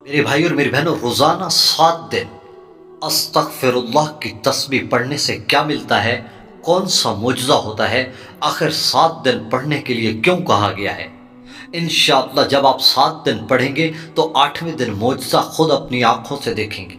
میرے بھائی اور میری بہنوں، روزانہ 7 دن استغفراللہ کی تسبیح پڑھنے سے کیا ملتا ہے؟ کون سا معجزہ ہوتا ہے؟ آخر 7 دن پڑھنے کے لیے کیوں کہا گیا ہے؟ انشاءاللہ جب آپ 7 دن پڑھیں گے تو 8ویں دن معجزہ خود اپنی آنکھوں سے دیکھیں گے۔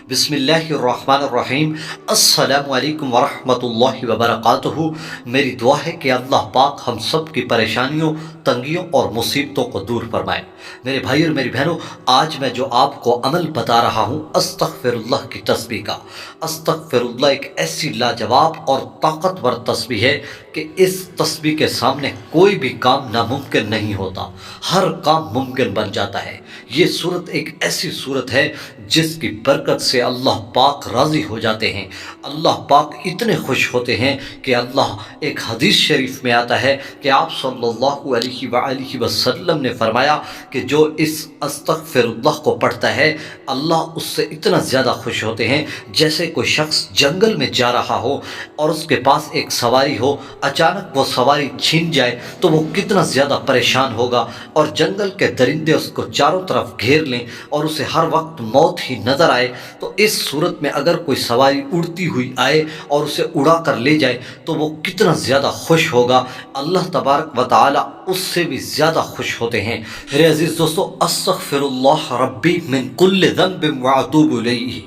بسم اللہ الرحمن الرحیم۔ السلام علیکم ورحمۃ اللہ وبرکاتہ۔ میری دعا ہے کہ اللہ پاک ہم سب کی پریشانیوں، تنگیوں اور مصیبتوں کو دور فرمائے۔ میرے بھائی اور میری بہنوں، آج میں جو آپ کو عمل بتا رہا ہوں استغفر اللہ کی تسبیح کا۔ استغفر اللہ ایک ایسی لاجواب اور طاقتور تسبیح ہے کہ اس تسبیح کے سامنے کوئی بھی کام ناممکن نہیں ہوتا، ہر کام ممکن بن جاتا ہے۔ یہ صورت ایک ایسی صورت ہے جس کی برکت سے اللہ پاک راضی ہو جاتے ہیں، اللہ پاک اتنے خوش ہوتے ہیں کہ اللہ، ایک حدیث شریف میں آتا ہے کہ آپ صلی اللہ علیہ وآلہ وسلم نے فرمایا کہ جو اس استغفر اللہ کو پڑھتا ہے اللہ اس سے اتنا زیادہ خوش ہوتے ہیں جیسے کوئی شخص جنگل میں جا رہا ہو اور اس کے پاس ایک سواری ہو، اچانک وہ سواری چھن جائے تو وہ کتنا زیادہ پریشان ہوگا، اور جنگل کے درندے اس کو چاروں طرف گھیر لیں اور اسے ہر وقت موت ہی نظر آئے، تو اس صورت میں اگر کوئی سواری اڑتی ہوئی آئے اور اسے اڑا کر لے جائے تو وہ کتنا زیادہ خوش ہوگا، اللہ تبارک و تعالی اس سے بھی زیادہ خوش ہوتے ہیں۔ میرے عزیز دوستو، استغفر اللہ ربی من کل ذنب واتوب الیہ،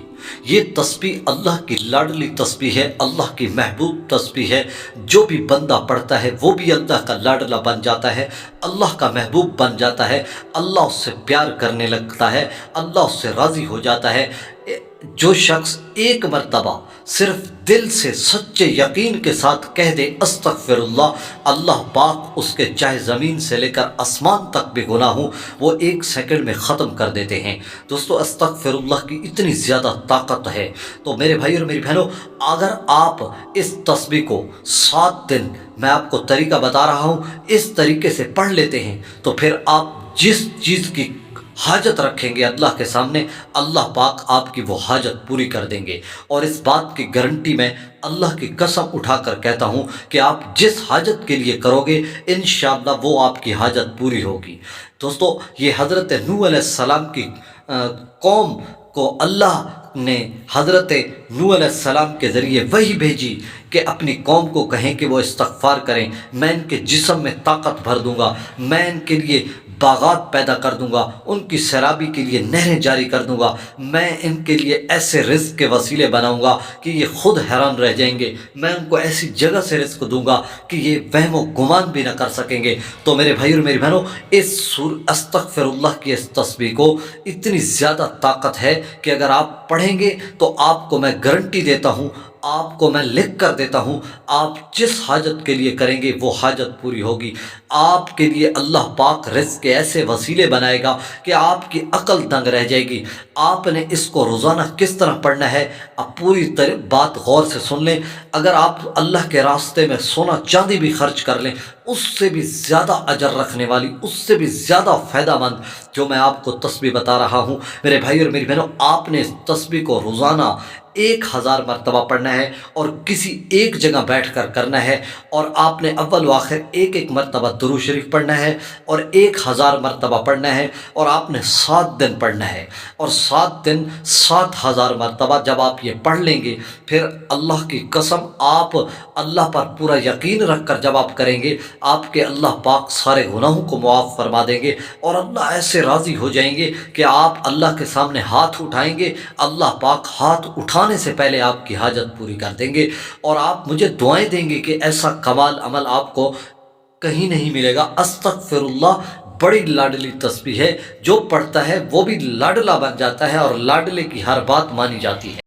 یہ تسبیح اللہ کی لاڈلی تسبیح ہے، اللہ کی محبوب تسبیح ہے۔ جو بھی بندہ پڑھتا ہے وہ بھی اللہ کا لاڈلا بن جاتا ہے، اللہ کا محبوب بن جاتا ہے، اللہ اس سے پیار کرنے لگتا ہے، اللہ اس سے راضی ہو جاتا ہے۔ جو شخص ایک مرتبہ صرف دل سے سچے یقین کے ساتھ کہہ دے استغفر اللہ، اللہ پاک اس کے چاہے زمین سے لے کر آسمان تک بھی گناہ ہوں وہ 1 سیکنڈ میں ختم کر دیتے ہیں۔ دوستو، استغفر اللہ کی اتنی زیادہ طاقت ہے، تو میرے بھائی اور میری بہنوں، اگر آپ اس تسبیح کو 7 دن، میں آپ کو طریقہ بتا رہا ہوں، اس طریقے سے پڑھ لیتے ہیں تو پھر آپ جس چیز کی حاجت رکھیں گے اللہ کے سامنے، اللہ پاک آپ کی وہ حاجت پوری کر دیں گے۔ اور اس بات کی گارنٹی میں اللہ کی قسم اٹھا کر کہتا ہوں کہ آپ جس حاجت کے لیے کرو گے انشاءاللہ وہ آپ کی حاجت پوری ہوگی۔ دوستو، یہ حضرت نوح علیہ السلام کی قوم کو اللہ نے حضرت نوح علیہ السلام کے ذریعے وحی بھیجی کہ اپنی قوم کو کہیں کہ وہ استغفار کریں، میں ان کے جسم میں طاقت بھر دوں گا، میں ان کے لیے باغات پیدا کر دوں گا، ان کی سیرابی کے لیے نہریں جاری کر دوں گا، میں ان کے لیے ایسے رزق کے وسیلے بناؤں گا کہ یہ خود حیران رہ جائیں گے، میں ان کو ایسی جگہ سے رزق دوں گا کہ یہ وہم و گمان بھی نہ کر سکیں گے۔ تو میرے بھائی اور میری بہنوں، اس استغفر اللہ کی اس تسبیح کو اتنی زیادہ طاقت ہے کہ اگر آپ پڑھیں گے تو آپ کو میں گارنٹی دیتا ہوں، آپ کو میں لکھ کر دیتا ہوں، آپ جس حاجت کے لیے کریں گے وہ حاجت پوری ہوگی۔ آپ کے لیے اللہ پاک رزق کے ایسے وسیلے بنائے گا کہ آپ کی عقل دنگ رہ جائے گی۔ آپ نے اس کو روزانہ کس طرح پڑھنا ہے، اب پوری بات غور سے سن لیں۔ اگر آپ اللہ کے راستے میں سونا چاندی بھی خرچ کر لیں، اس سے بھی زیادہ اجر رکھنے والی، اس سے بھی زیادہ فائدہ مند جو میں آپ کو تسبیح بتا رہا ہوں، میرے بھائی اور میری بہنوں، آپ نے اس تسبیح کو روزانہ 1000 مرتبہ پڑھنا ہے اور کسی ایک جگہ بیٹھ کر کرنا ہے، اور آپ نے اول و آخر ایک مرتبہ درود شریف پڑھنا ہے اور 1000 مرتبہ پڑھنا ہے، اور آپ نے 7 دن پڑھنا ہے، اور 7 دن 7000 مرتبہ جب آپ یہ پڑھ لیں گے، پھر اللہ کی قسم آپ اللہ پر پورا یقین رکھ کر جب آپ کریں گے، آپ کے اللہ پاک سارے گناہوں کو معاف فرما دیں گے، اور اللہ ایسے راضی ہو جائیں گے کہ آپ اللہ کے سامنے ہاتھ اٹھائیں گے، اللہ پاک ہاتھ اٹھانے سے پہلے آپ کی حاجت پوری کر دیں گے، اور آپ مجھے دعائیں دیں گے کہ ایسا کمال عمل آپ کو کہیں نہیں ملے گا۔ استغفر اللہ بڑی لاڈلی تسبیح ہے، جو پڑھتا ہے وہ بھی لاڈلا بن جاتا ہے اور لاڈلے کی ہر بات مانی جاتی ہے۔